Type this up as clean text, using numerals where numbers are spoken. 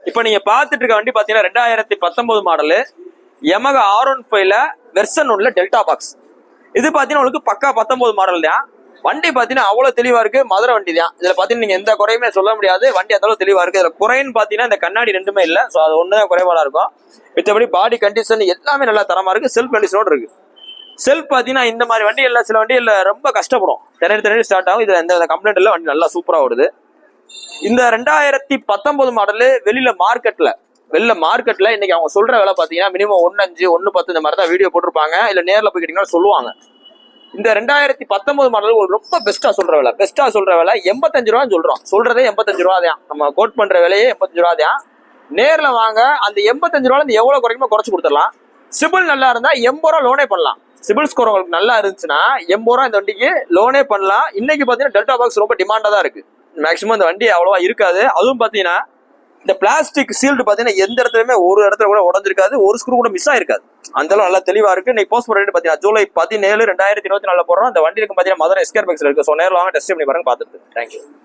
இப்ப நீங்க பாத்துட்டு இருக்க வண்டி பாத்தீங்கன்னா 2019 மாடலு Yamaha R15ல வெர்சன் 1ல டெல்டா பாக்ஸ். இது பாத்தீங்கன்னா உங்களுக்கு பக்கா 19 மாடல் தான். வண்டி பாத்தீங்கன்னா அவ்வளவு தெளிவா இருக்கு. மதுரை வண்டி தான். இதுல பாத்தீங்கன்னா நீங்க எந்த குறையுமே சொல்ல முடியாது. வண்டி அந்த அளவு தெளிவா இருக்கு. இதுல குறைன்னு பாத்தீங்கன்னா இந்த கண்ணாடி ரெண்டுமே இல்ல. சோ அது ஒண்ணுதான் குறைபாடா இருக்கும். மித்தபடி பாடி கண்டிஷன் எல்லாமே நல்லா தரமா இருக்கு. செல்ஃப் கண்டிஷனோட இருக்கு. செல்ஃப் பாத்தீங்கன்னா இந்த மாதிரி வண்டி இல்ல, சில வண்டி இல்ல ரொம்ப கஷ்டப்படும். திணறி ஸ்டார்ட் ஆகும். இதுல எந்த கம்ப்ளைண்ட் இல்ல. வண்டி நல்லா சூப்பரா ஓடுது. இந்த 2019 மாடலு வெளியில மார்க்கெட்ல இன்னைக்கு அவங்க சொல்ற விலை பாத்தீங்கன்னா மினிமம் 1.5 1.10 இந்த மாதிரி தான் வீடியோ போட்டிருப்பாங்க. இல்ல நேர்ல போய் கேட்டீங்கன்னா சொல்லுவாங்க. இந்த 2019 மாடல் ரொம்ப பெஸ்டா சொல்ற விலை 85 ரூபான்னு சொல்றோம். சொல்றதே 85 ரூபா தான். நம்ம கோட் பண்ற விலையே 85 ரூபா தான். நேர்ல வாங்க, அந்த 85 ரூபால இருந்து எவ்வளவு குறைக்குமோ குறைச்சு கொடுத்துடலாம். சிபில் நல்லா இருந்தா 80 ரூபா லோனே பண்ணலாம். சிபில் ஸ்கோர் உங்களுக்கு நல்லா இருந்துச்சுன்னா 80 ரூபா இந்த வண்டிக்கு லோனே பண்ணலாம். இன்னைக்கு பாத்தீங்கன்னா டெல்டா பாக்ஸ் ரொம்ப டிமாண்டா தான் இருக்கு. மேக்சிமம் இந்த வண்டி அவ்வளவா இருக்காது. அதுவும் பாத்தீங்கன்னா இந்த பிளாஸ்டிக் சீல்டு பாத்தீங்கன்னா எந்த இடத்துலயுமே ஒரு இடத்துல கூட உடஞ்சிருக்காது, ஒரு ஸ்க்ரூ கூட மிஸ் ஆயிருக்காது. அந்த அளவு நல்லா தெளிவா இருக்கு. இன்னைக்கு போஸ்ட் ரேட் பாத்தீங்கன்னா ஜூலை 17 2024 போடுறோம். அந்த வண்டி இருக்கு பாத்தீங்கன்னா மதுரை எஸ்கேர் பேக்ஸ்ல இருக்கு. சோ நேர்ல வாங்க, டெஸ்ட் பண்ணி பாருங்க, பாத்துட்டு. தேங்க்யூ.